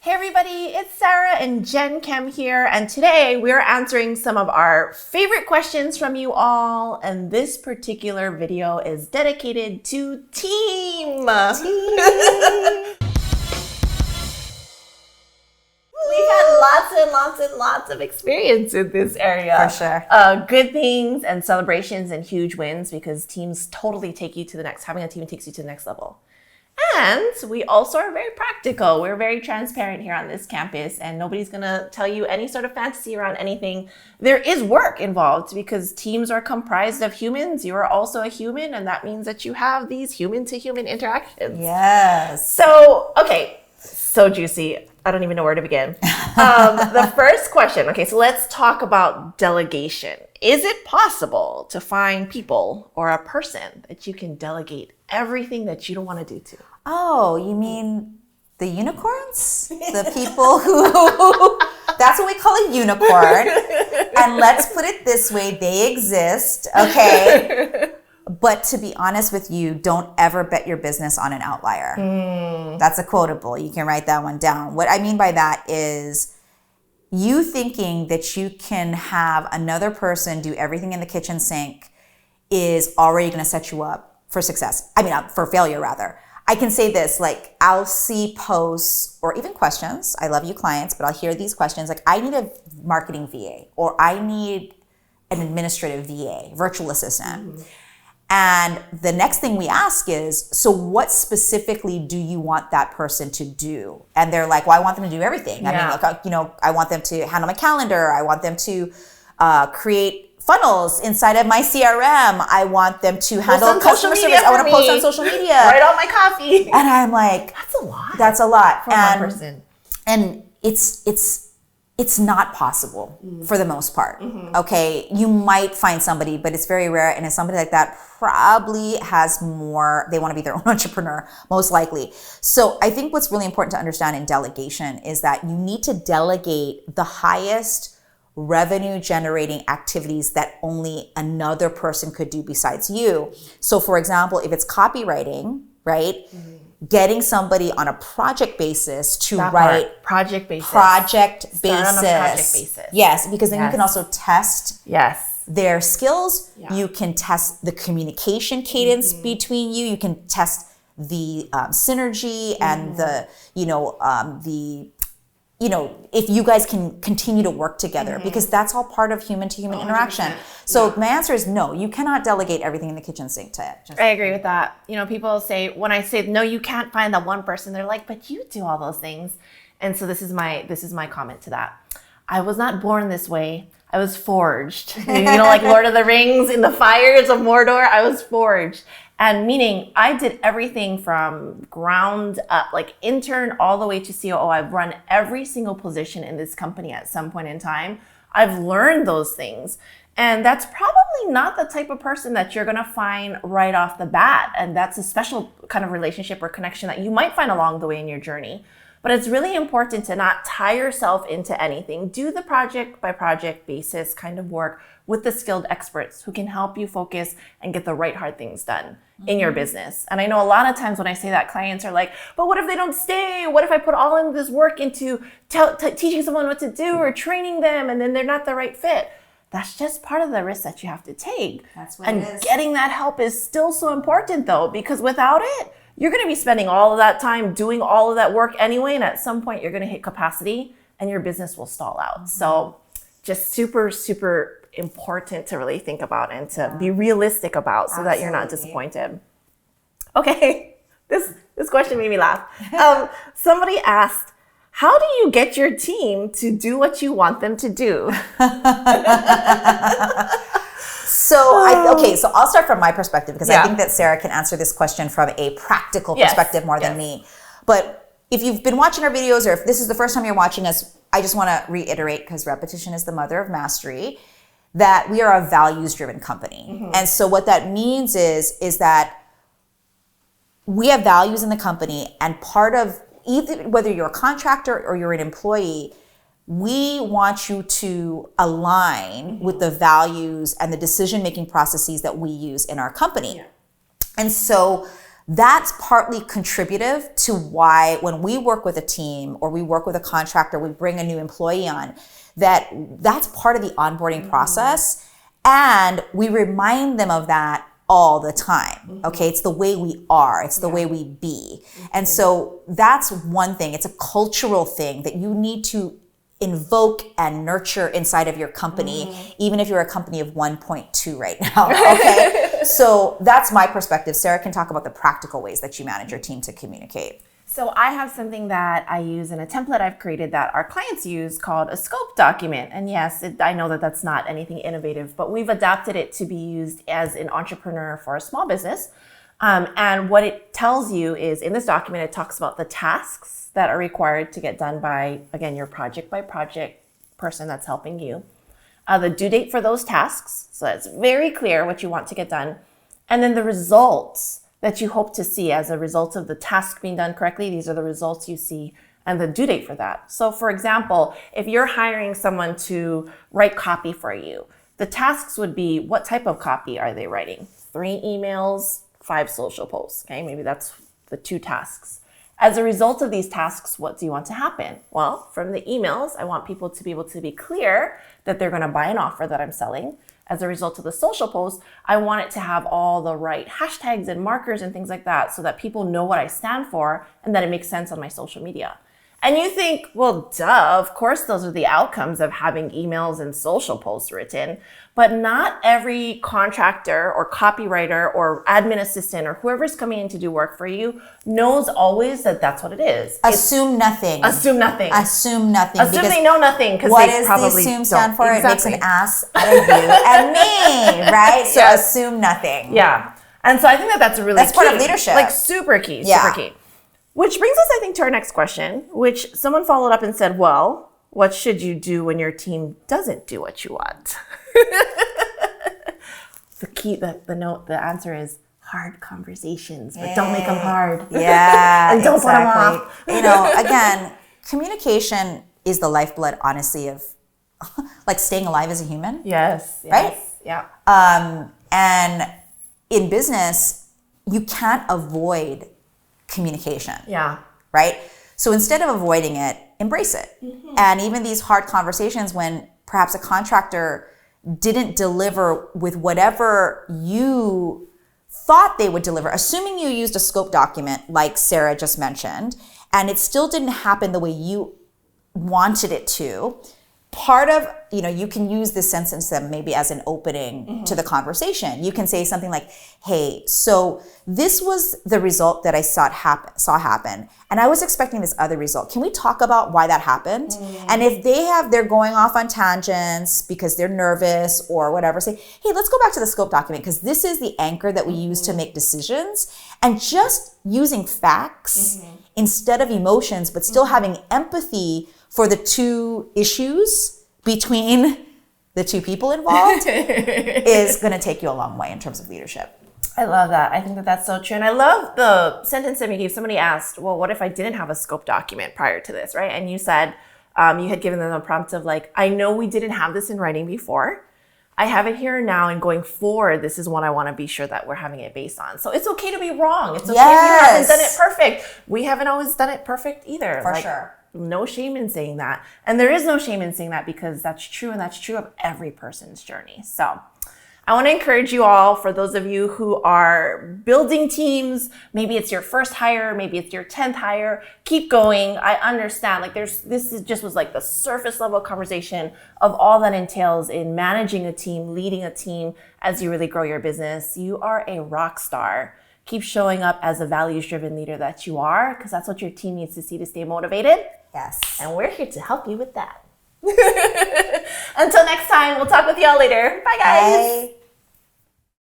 Hey everybody, it's Sarah and Jen Kem here, and today we're answering some of our favorite questions from you all, and this particular video is dedicated to team. We've had lots and lots of experience in this area. For sure. Good things and celebrations and huge wins, because teams totally take you to the next, having a team takes you to the next level. And we also are very practical. We're very transparent here on this campus, and nobody's going to tell you any sort of fantasy around anything. There is work involved because teams are comprised of humans. You are also a human, and that means that you have these human-to-human interactions. Yes. So, okay, so juicy. I don't even know where to begin. The first question. Okay, so let's talk about delegation. Is it possible to find people or a person that you can delegate everything that you don't want to do to? Oh, you mean the unicorns? The people who, that's what we call a unicorn. And let's put it this way, they exist, okay? But to be honest with you, don't ever bet your business on an outlier. That's a quotable. You can write that one down. What I mean by that is you thinking that you can have another person do everything in the kitchen sink is already going to set you up for success. I mean, for failure rather. I can say this, like I'll see posts or even questions. I love you clients, but I'll hear these questions like, I need a marketing VA, or I need an administrative VA, virtual assistant. And the next thing we ask is, so what specifically do you want that person to do? And they're like, well, I want them to do everything. I mean, like, I want them to handle my calendar. I want them to create funnels inside of my CRM. I want them to handle customer service. I want to post on social media. Write out my coffee. And I'm like, that's a lot. That's a lot. For one person. And it's not possible for the most part. Okay. You might find somebody, but it's very rare. And it's somebody like that probably has more, they want to be their own entrepreneur, most likely. So I think what's really important to understand in delegation is that you need to delegate the highest revenue generating activities that only another person could do besides you. So for example, if it's copywriting, right? Getting somebody on a project basis to write project basis. On a project basis. Yes, because then you can also test their skills. You can test the communication cadence between you. You can test the synergy and if you guys can continue to work together, because that's all part of human-to-human interaction. So my answer is no, you cannot delegate everything in the kitchen sink to it. I agree with that. People say, when I say, no, you can't find that one person, they're like, but you do all those things. And so this is my comment to that. I was not born this way. I was forged. Like Lord of the Rings in the fires of Mordor, I was forged. And meaning I did everything from ground up, like intern all the way to COO. I've run every single position in this company at some point in time. I've learned those things. And that's probably not the type of person that you're going to find right off the bat. And that's a special kind of relationship or connection that you might find along the way in your journey. But it's really important to not tie yourself into anything. Do the project by project basis kind of work with the skilled experts who can help you focus and get the right hard things done in your business. And I know a lot of times when I say that, clients are like, but what if they don't stay? What if I put all in this work into teaching someone what to do or training them and then they're not the right fit? That's just part of the risk that you have to take. That's what it is. And getting that help is still so important though, because without it, you're going to be spending all of that time doing all of that work anyway. And at some point you're going to hit capacity and your business will stall out. So just super, super important to really think about and to be realistic about so that you're not disappointed. Okay. This question made me laugh. Somebody asked, how do you get your team to do what you want them to do? So I'll start from my perspective, because I think that Sarah can answer this question from a practical perspective more than me. But if you've been watching our videos, or if this is the first time you're watching us, I just want to reiterate, because repetition is the mother of mastery, that we are a values-driven company. And so what that means is that we have values in the company, and part of either whether you're a contractor or you're an employee, we want you to align with the values and the decision-making processes that we use in our company. And so that's partly contributive to why when we work with a team or we work with a contractor, we bring a new employee on, that's part of the onboarding process. And we remind them of that all the time. Okay. It's the way we are. It's the way we be. And so that's one thing. It's a cultural thing that you need to invoke and nurture inside of your company, even if you're a company of 1.2 right now. Okay. So that's my perspective. Sarah can talk about the practical ways that you manage your team to communicate. So I have something that I use in a template I've created that our clients use called a scope document. And yes, I know that that's not anything innovative, but we've adapted it to be used as an entrepreneur for a small business. And what it tells you is in this document, it talks about the tasks that are required to get done by, again, your project by project person that's helping you. The due date for those tasks. So it's very clear what you want to get done. And then the results that you hope to see as a result of the task being done correctly. These are the results you see and the due date for that. So for example, if you're hiring someone to write copy for you, the tasks would be, what type of copy are they writing? 3 emails, 5 social posts. Okay, maybe that's the 2 tasks. As a result of these tasks, what do you want to happen? Well, from the emails, I want people to be able to be clear that they're going to buy an offer that I'm selling. As a result of the social post, I want it to have all the right hashtags and markers and things like that so that people know what I stand for and that it makes sense on my social media. And you think, well, duh, of course those are the outcomes of having emails and social posts written. But not every contractor or copywriter or admin assistant or whoever's coming in to do work for you knows always that that's what it is. Assume nothing. Assume nothing. Assume nothing. Assume they know nothing because they probably what does the assume stand for? Exactly. It makes an ass out of you and me, right? So assume nothing. Yeah. And so I think that that's really That's key. part of leadership. Like super key, super key. Which brings us, I think, to our next question, which someone followed up and said, well, what should you do when your team doesn't do what you want? The answer is hard conversations, but don't make them hard. Yeah, and don't put them off. You know, again, communication is the lifeblood, honestly, of like staying alive as a human. Yes. Right? Yeah. And in business, you can't avoid communication. Yeah. Right? So instead of avoiding it, embrace it. And even these hard conversations when perhaps a contractor didn't deliver with whatever you thought they would deliver, assuming you used a scope document like Sarah just mentioned, and it still didn't happen the way you wanted it to, part of, you can use this sentence then maybe as an opening to the conversation. You can say something like, hey, so this was the result that I saw happen. And I was expecting this other result. Can we talk about why that happened? And if they're going off on tangents because they're nervous or whatever, say, hey, let's go back to the scope document because this is the anchor that we use to make decisions. And just using facts instead of emotions, but still having empathy for the 2 issues between the 2 people involved is going to take you a long way in terms of leadership. I love that. I think that that's so true. And I love the sentence that you gave. Somebody asked, well, what if I didn't have a scope document prior to this, right? And you said, you had given them a prompt of like, I know we didn't have this in writing before. I have it here now, and going forward, this is what I want to be sure that we're having it based on. So it's okay to be wrong. It's okay if you haven't done it perfect. We haven't always done it perfect either. For sure. No shame in saying that. And there is no shame in saying that because that's true, and that's true of every person's journey. So I want to encourage you all, for those of you who are building teams, maybe it's your first hire, maybe it's your 10th hire, keep going. I understand, was like the surface level conversation of all that entails in managing a team, leading a team as you really grow your business. You are a rock star. Keep showing up as a values-driven leader that you are, because that's what your team needs to see to stay motivated. Yes. And we're here to help you with that. Until next time, we'll talk with y'all later. Bye, guys. Bye.